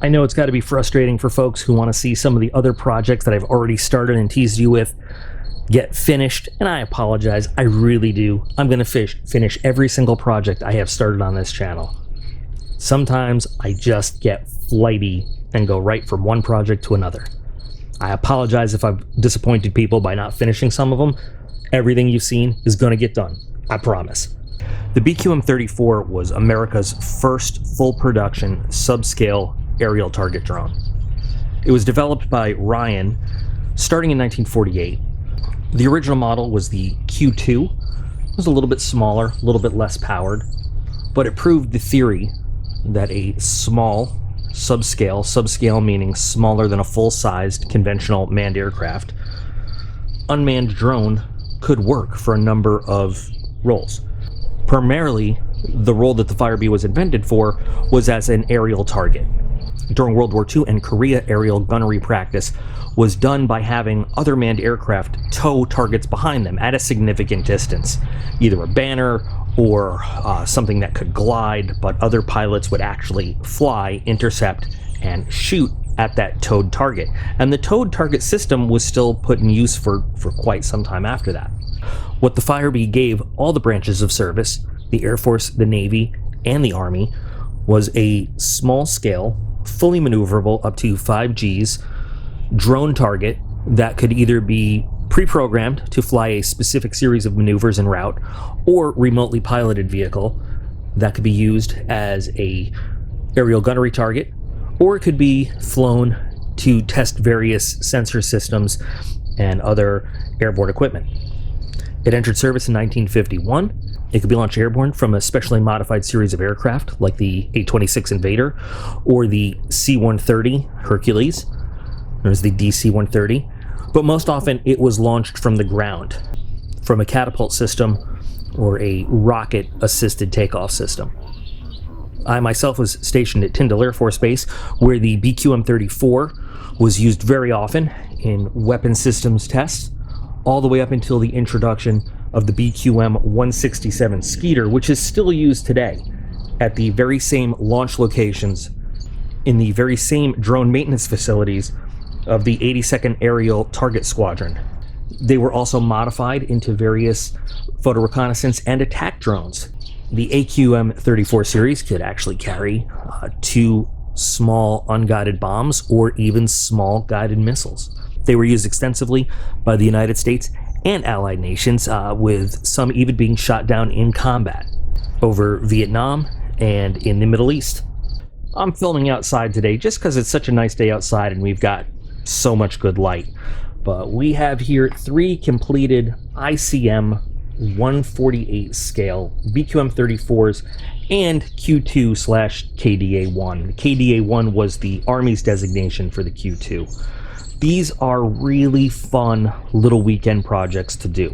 I know it's got to be frustrating for folks who want to see some of the other projects that I've already started and teased you with get finished, and I apologize, I really do. I'm going to finish every single project I have started on this channel. Sometimes I just get flighty and go right from one project to another. I apologize if I've disappointed people by not finishing some of them. Everything you've seen is going to get done, I promise. The BQM-34 was America's first full production subscale aerial target drone. It was developed by Ryan starting in 1948. The original model was the Q-2. It was a little bit smaller, a little bit less powered, but it proved the theory that a small subscale meaning smaller than a full-sized conventional manned aircraft, unmanned drone could work for a number of roles. Primarily, the role that the Firebee was invented for was as an aerial target. During World War II and Korea, aerial gunnery practice was done by having other manned aircraft tow targets behind them at a significant distance, either a banner or something that could glide, but other pilots would actually fly, intercept, and shoot at that towed target. And the towed target system was still put in use for quite some time after that. What the Firebee gave all the branches of service, the Air Force, the Navy, and the Army, was a small-scale, fully maneuverable up to 5 Gs drone target that could either be pre-programmed to fly a specific series of maneuvers en route, or remotely piloted vehicle that could be used as a aerial gunnery target, or it could be flown to test various sensor systems and other airborne equipment. It entered service in 1951. It could be launched airborne from a specially modified series of aircraft like the A-26 Invader or the C-130 Hercules, known as the DC-130. But most often it was launched from the ground, from a catapult system or a rocket-assisted takeoff system. I myself was stationed at Tyndall Air Force Base, where the BQM-34 was used very often in weapon systems tests, all the way up until the introduction of the BQM-167 Skeeter, which is still used today at the very same launch locations in the very same drone maintenance facilities of the 82nd Aerial Target Squadron. They were also modified into various photo reconnaissance and attack drones. The AQM-34 series could actually carry 2 small unguided bombs or even small guided missiles. They were used extensively by the United States and allied nations, with some even being shot down in combat over Vietnam and in the Middle East. I'm filming outside today just because it's such a nice day outside and we've got so much good light. But we have here 3 completed ICM 148 scale BQM-34s and Q2/KDA-1. KDA-1 was the Army's designation for the Q2. These are really fun little weekend projects to do.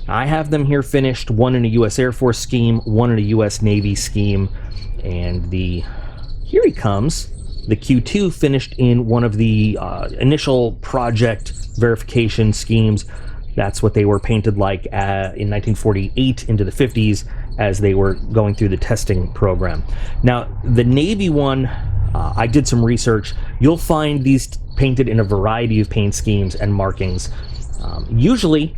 I have them here finished, one in a US Air Force scheme, one in a US Navy scheme, and here he comes, the Q2 finished in one of the initial project verification schemes. That's what they were painted like in 1948 into the 50s as they were going through the testing program. Now, the Navy one, I did some research. You'll find these painted in a variety of paint schemes and markings. Usually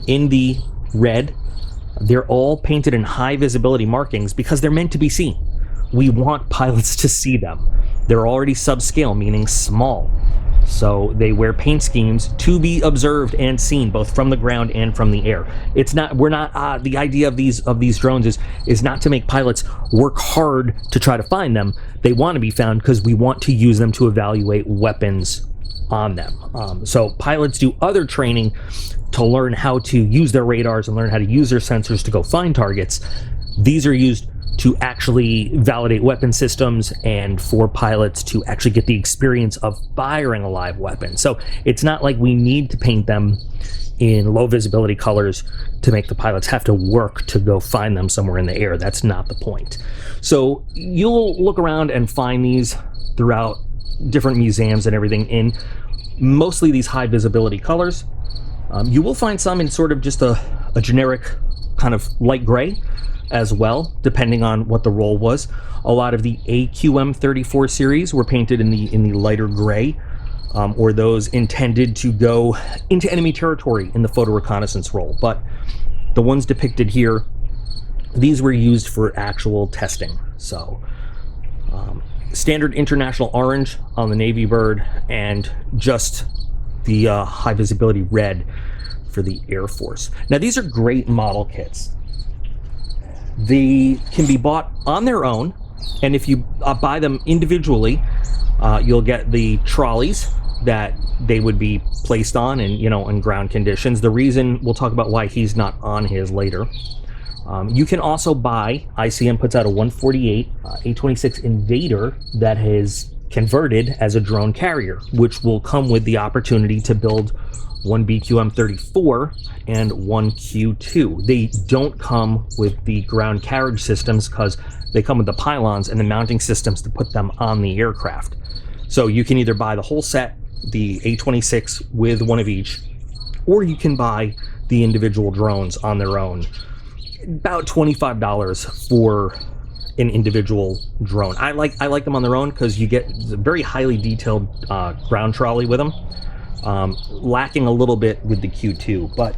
in the red, they're all painted in high visibility markings because they're meant to be seen. We want pilots to see them. They're already subscale, meaning small. So they wear paint schemes to be observed and seen both from the ground and from the air. It's not, the idea of these drones is not to make pilots work hard to try to find them. They want to be found because we want to use them to evaluate weapons on them. So pilots do other training to learn how to use their radars and learn how to use their sensors to go find targets. These are used to actually validate weapon systems and for pilots to actually get the experience of firing a live weapon. So it's not like we need to paint them in low visibility colors to make the pilots have to work to go find them somewhere in the air. That's not the point. So you'll look around and find these throughout different museums and everything in mostly these high visibility colors. You will find some in sort of just a generic kind of light gray as well, depending on what the role was. A lot of the AQM-34 series were painted in the lighter gray, or those intended to go into enemy territory in the photo reconnaissance role. But the ones depicted here, these were used for actual testing. So standard international orange on the Navy bird, and just the high visibility red for the Air Force. Now these are great model kits. They can be bought on their own, and if you buy them individually, you'll get the trolleys that they would be placed on, and in ground conditions. The reason, we'll talk about why he's not on his later. You can also buy, ICM puts out a 148 A26 Invader that is converted as a drone carrier, which will come with the opportunity to build one BQM-34 and one Q-2. They don't come with the ground carriage systems because they come with the pylons and the mounting systems to put them on the aircraft. So you can either buy the whole set, the A26 with one of each, or you can buy the individual drones on their own. About $25 for an individual drone. I like them on their own because you get a very highly detailed ground trolley with them. Lacking a little bit with the Q2, but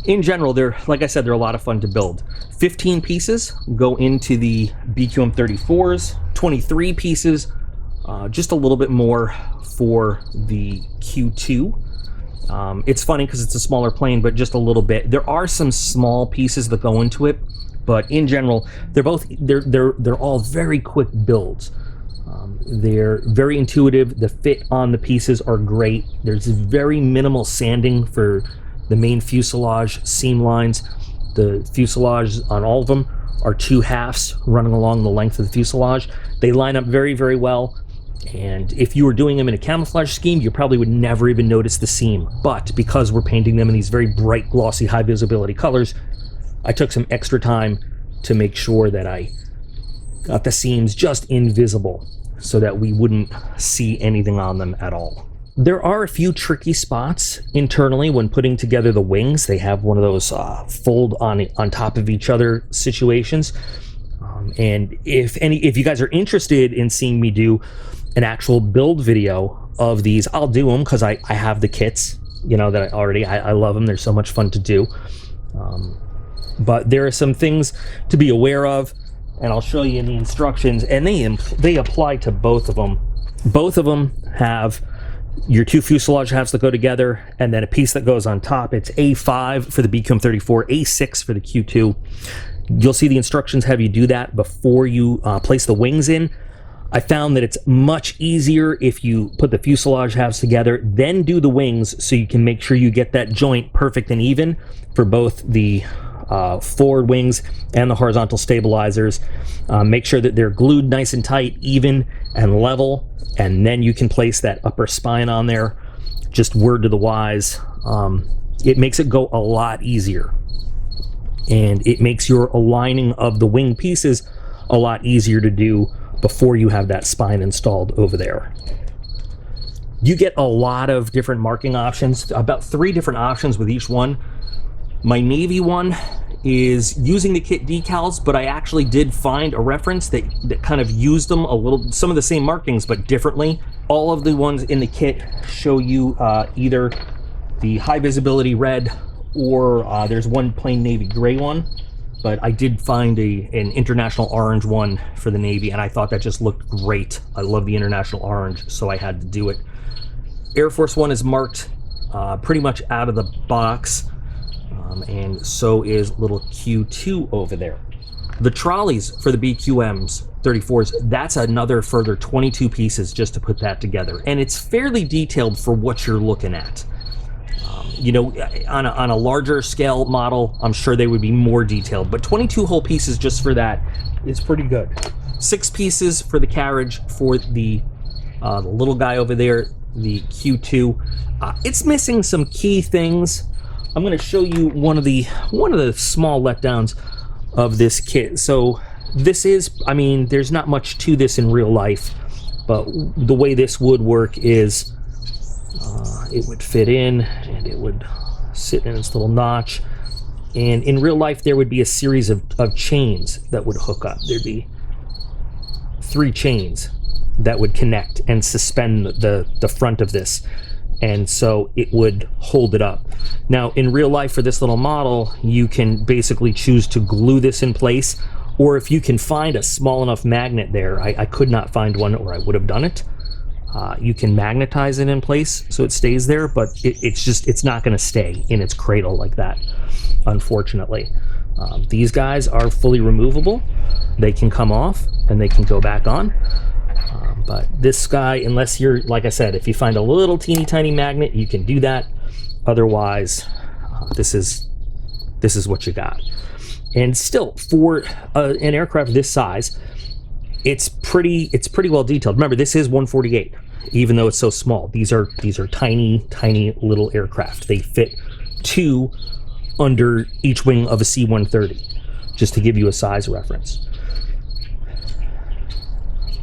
in general, they're, like I said, they're a lot of fun to build. 15 pieces go into the BQM-34s, 23 pieces, just a little bit more for the Q2. It's funny because it's a smaller plane, but just a little bit. There are some small pieces that go into it, but in general, they're all very quick builds. They're very intuitive. The fit on the pieces are great. There's very minimal sanding for the main fuselage seam lines. The fuselage on all of them are 2 halves running along the length of the fuselage. They line up very, very well. And if you were doing them in a camouflage scheme, you probably would never even notice the seam. But because we're painting them in these very bright, glossy, high visibility colors, I took some extra time to make sure that I got the seams just invisible so that we wouldn't see anything on them at all. There are a few tricky spots internally when putting together the wings. They have one of those fold on top of each other situations. And if you guys are interested in seeing me do an actual build video of these, I'll do them because I have the kits, that I love them. They're so much fun to do. But there are some things to be aware of, and I'll show you in the instructions, and they apply to both of them. Both of them have your 2 fuselage halves that go together, and then a piece that goes on top. It's A5 for the BQM-34, A6 for the Q2. You'll see the instructions have you do that before you place the wings in. I found that it's much easier if you put the fuselage halves together, then do the wings, so you can make sure you get that joint perfect and even for both the forward wings and the horizontal stabilizers. Make sure that they're glued nice and tight, even and level, and then you can place that upper spine on there. Just word to the wise, it makes it go a lot easier, and it makes your aligning of the wing pieces a lot easier to do before you have that spine installed over there. You get a lot of different marking options, about 3 different options with each one. My Navy one is using the kit decals, but I actually did find a reference that kind of used them some of the same markings, but differently. All of the ones in the kit show you either the high visibility red, or there's one plain navy gray one, but I did find an international orange one for the Navy, and I thought that just looked great. I love the international orange, so I had to do it. Air Force one is marked pretty much out of the box. And so is little Q2 over there. The trolleys for the BQMs 34s, that's another further 22 pieces just to put that together. And it's fairly detailed for what you're looking at. On a larger scale model, I'm sure they would be more detailed, but 22 whole pieces just for that is pretty good. 6 pieces for the carriage for the little guy over there, the Q2. It's missing some key things. I'm going to show you one of the small letdowns of this kit. So this is, there's not much to this in real life, but the way this would work is it would fit in and it would sit in its little notch. And in real life, there would be a series of chains that would hook up. There'd be 3 chains that would connect and suspend the front of this. And so it would hold it up. Now, in real life, for this little model, you can basically choose to glue this in place, or if you can find a small enough magnet there, I could not find one, or I would have done it. You can magnetize it in place so it stays there, but it's not going to stay in its cradle like that, unfortunately. These guys are fully removable. They can come off and they can go back on. But this guy, unless you're, like I said, if you find a little teeny tiny magnet, you can do that. Otherwise, this is what you got. And still, for an aircraft this size, it's pretty well detailed. Remember, this is 148, even though it's so small. These are tiny little aircraft. They fit 2 under each wing of a C-130, just to give you a size reference.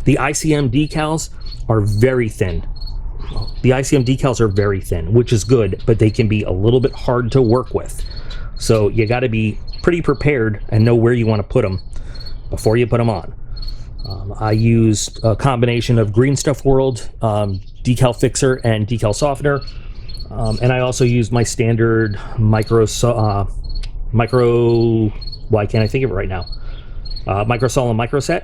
The ICM decals are very thin. The ICM decals are very thin, which is good, but they can be a little bit hard to work with. So you got to be pretty prepared and know where you want to put them before you put them on. I used a combination of Green Stuff World decal fixer and decal softener, and I also used my standard micro. Why can't I think of it right now? Microsol and Microset.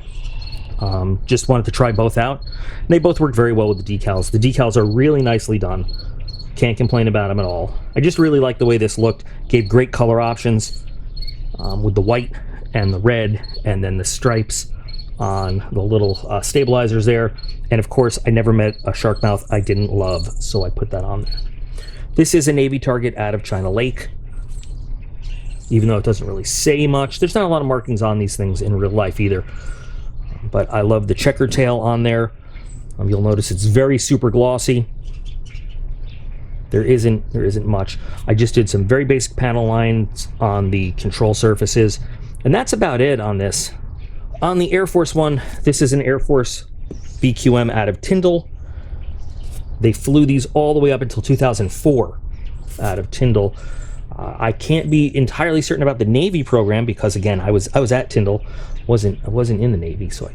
Just wanted to try both out. They both worked very well with the decals. The decals are really nicely done. Can't complain about them at all. I just really like the way this looked. Gave great color options with the white and the red, and then the stripes on the little stabilizers there. And of course, I never met a shark mouth I didn't love, so I put that on there. This is a Navy target out of China Lake. Even though it doesn't really say much, there's not a lot of markings on these things in real life either. But I love the checker tail on there. You'll notice it's very super glossy. There isn't much. I just did some very basic panel lines on the control surfaces, and that's about it on this. On the Air Force one, this is an Air Force BQM out of Tyndall. They flew these all the way up until 2004 out of Tyndall. I can't be entirely certain about the Navy program because, again, I was at Tyndall. I wasn't in the Navy, so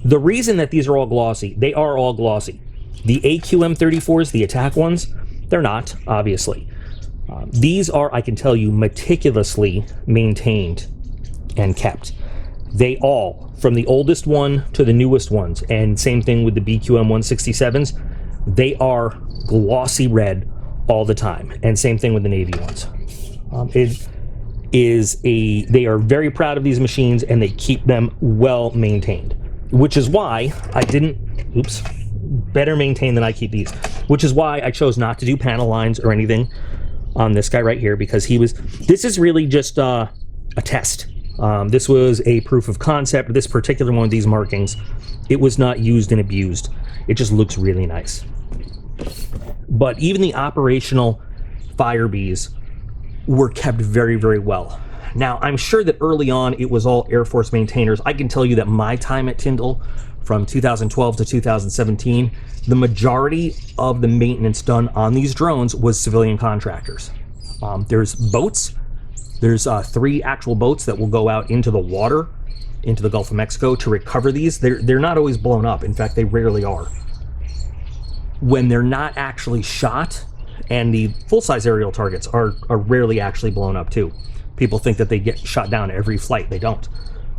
the reason that these are all glossy, they are all glossy. The AQM-34s, the attack ones, they're not, obviously. These are, I can tell you, meticulously maintained and kept. They all, from the oldest one to the newest ones, and same thing with the BQM-167s, they are glossy red all the time, and same thing with the Navy ones. They are very proud of these machines, and they keep them well maintained, which is why I didn't, better maintained than I keep these, which is why I chose not to do panel lines or anything on this guy right here, because this is really just a test. This was a proof of concept. This particular one of these markings, it was not used and abused. It just looks really nice. But even the operational Firebees were kept very, very well. Now, I'm sure that early on it was all Air Force maintainers. I can tell you that my time at Tyndall, from 2012 to 2017, the majority of the maintenance done on these drones was civilian contractors. There's boats. There's 3 actual boats that will go out into the water, into the Gulf of Mexico to recover these. They're not always blown up. In fact, they rarely are. When they're not actually shot, and the full-size aerial targets are rarely actually blown up too. People think that they get shot down every flight. They don't.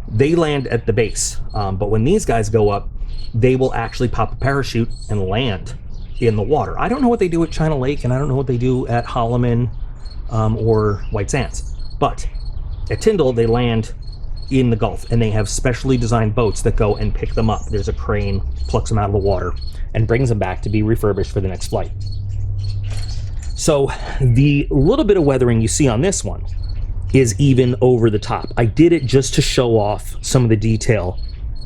They land at the base. But when these guys go up, they will actually pop a parachute and land in the water. I don't know what they do at China Lake, and I don't know what they do at Holloman or White Sands. But at Tyndall, they land in the Gulf, and they have specially designed boats that go and pick them up. There's a crane, plucks them out of the water, and brings them back to be refurbished for the next flight. So the little bit of weathering you see on this one is even over the top. I did it just to show off some of the detail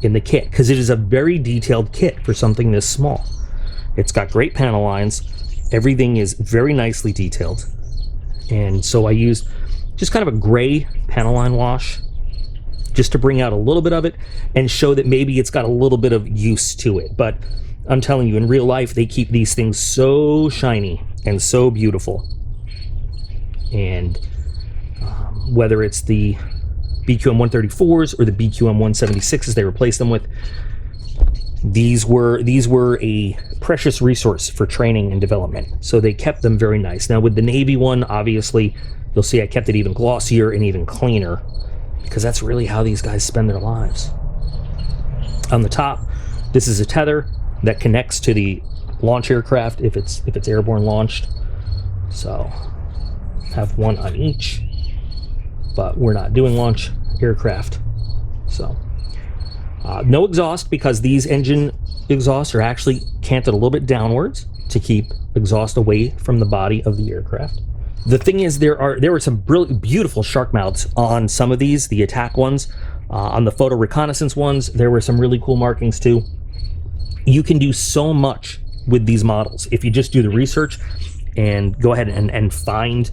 in the kit, because it is a very detailed kit for something this small. It's got great panel lines. Everything is very nicely detailed. And so I used just kind of a gray panel line wash just to bring out a little bit of it and show that maybe it's got a little bit of use to it. But I'm telling you, in real life, they keep these things so shiny and so beautiful. And whether it's the BQM-134s or the BQM-176s they replaced them with. These were a precious resource for training and development, so they kept them very nice. Now with the Navy one, obviously, you'll see I kept it even glossier and even cleaner, because that's really how these guys spend their lives. On the top, this is a tether that connects to the launch aircraft if it's airborne launched. So have one on each, but we're not doing launch aircraft. So no exhaust, because these engine exhausts are actually canted a little bit downwards to keep exhaust away from the body of the aircraft. The thing is, there were some beautiful shark mouths on some of these, the attack ones. On the photo reconnaissance ones, there were some really cool markings too. You can do so much with these models if you just do the research and go ahead and find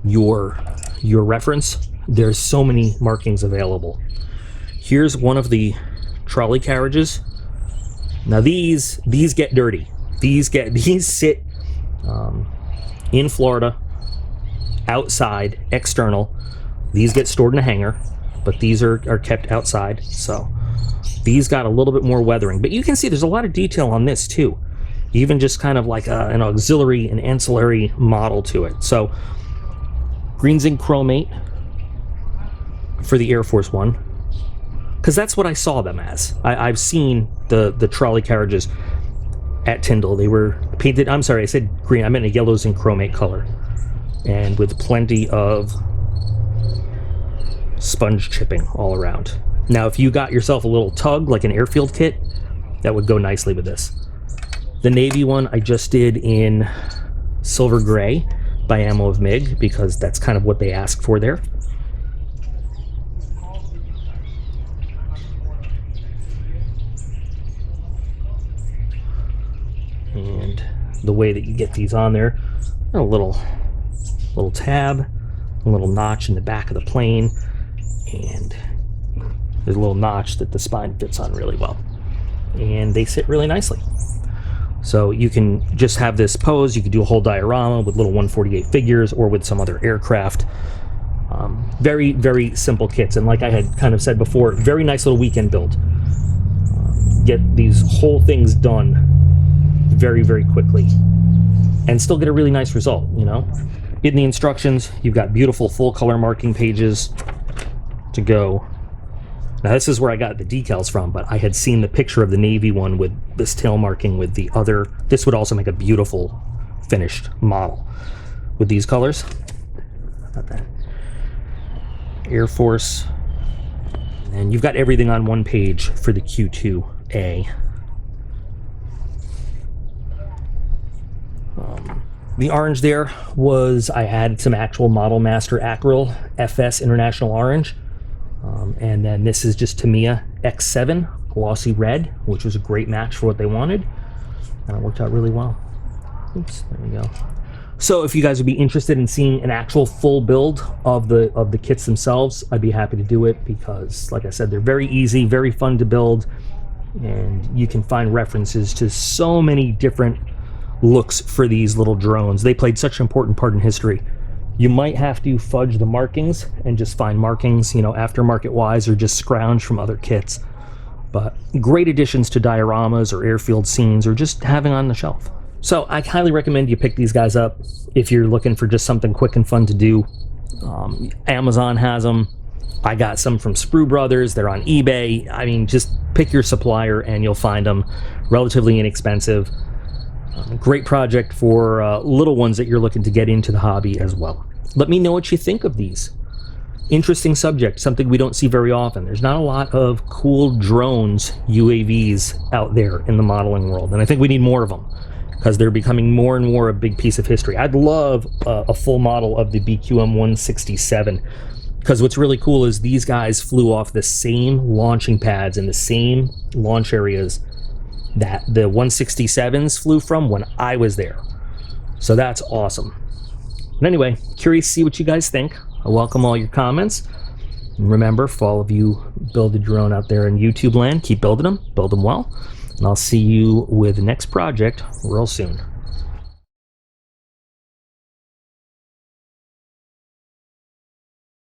your reference. There's so many markings available. Here's one of the trolley carriages. Now these get dirty. These sit in Florida, outside, external. These get stored in a hangar, but these are kept outside. So these got a little bit more weathering, but you can see there's a lot of detail on this too. Even just kind of like an auxiliary and ancillary model to it. So green zinc chromate for the Air Force One, because that's what I saw them as. I've seen the trolley carriages at Tyndall. They were painted, I'm sorry, I said green, I meant a yellow zinc chromate color, and with plenty of sponge chipping all around. Now if you got yourself a little tug, like an airfield kit, that would go nicely with this. The Navy one I just did in silver gray by Ammo of MiG, because that's kind of what they asked for there. And the way that you get these on there, a little tab, a little notch in the back of the plane, and there's a little notch that the spine fits on really well, and they sit really nicely. So you can just have this pose. You could do a whole diorama with little 148 figures or with some other aircraft. Very, very simple kits, and like I had kind of said before, very nice little weekend build. Get these whole things done very, very quickly and still get a really nice result, you know. In the instructions, you've got beautiful full color marking pages to go. Now this is where I got the decals from, but I had seen the picture of the Navy one with this tail marking with the other. This would also make a beautiful finished model with these colors. Not that. Air Force. And you've got everything on one page for the Q-2A. The orange there was, I added some actual Model Master Acryl FS International Orange. And then this is just Tamiya X7 glossy red, which was a great match for what they wanted. And it worked out really well. Oops, there we go. So if you guys would be interested in seeing an actual full build of the kits themselves, I'd be happy to do it, because like I said, they're very easy, very fun to build, and you can find references to so many different looks for these little drones. They played such an important part in history. You might have to fudge the markings and just find markings, you know, aftermarket wise, or just scrounge from other kits. But great additions to dioramas or airfield scenes, or just having on the shelf. So I highly recommend you pick these guys up if you're looking for just something quick and fun to do. Amazon has them. I got some from Sprue Brothers. They're on eBay. I mean, just pick your supplier and you'll find them. Relatively inexpensive. Great project for little ones that you're looking to get into the hobby as well. Let me know what you think of these. Interesting subject, something we don't see very often. There's not a lot of cool drones, UAVs out there in the modeling world, and I think we need more of them, because they're becoming more and more a big piece of history. I'd love a full model of the BQM-167, because what's really cool is these guys flew off the same launching pads and the same launch areas that the 167s flew from when I was there. So that's awesome. But anyway, curious to see what you guys think. I welcome all your comments. And remember, for all of you build a drone out there in YouTube land, keep building them, build them well. And I'll see you with the next project real soon.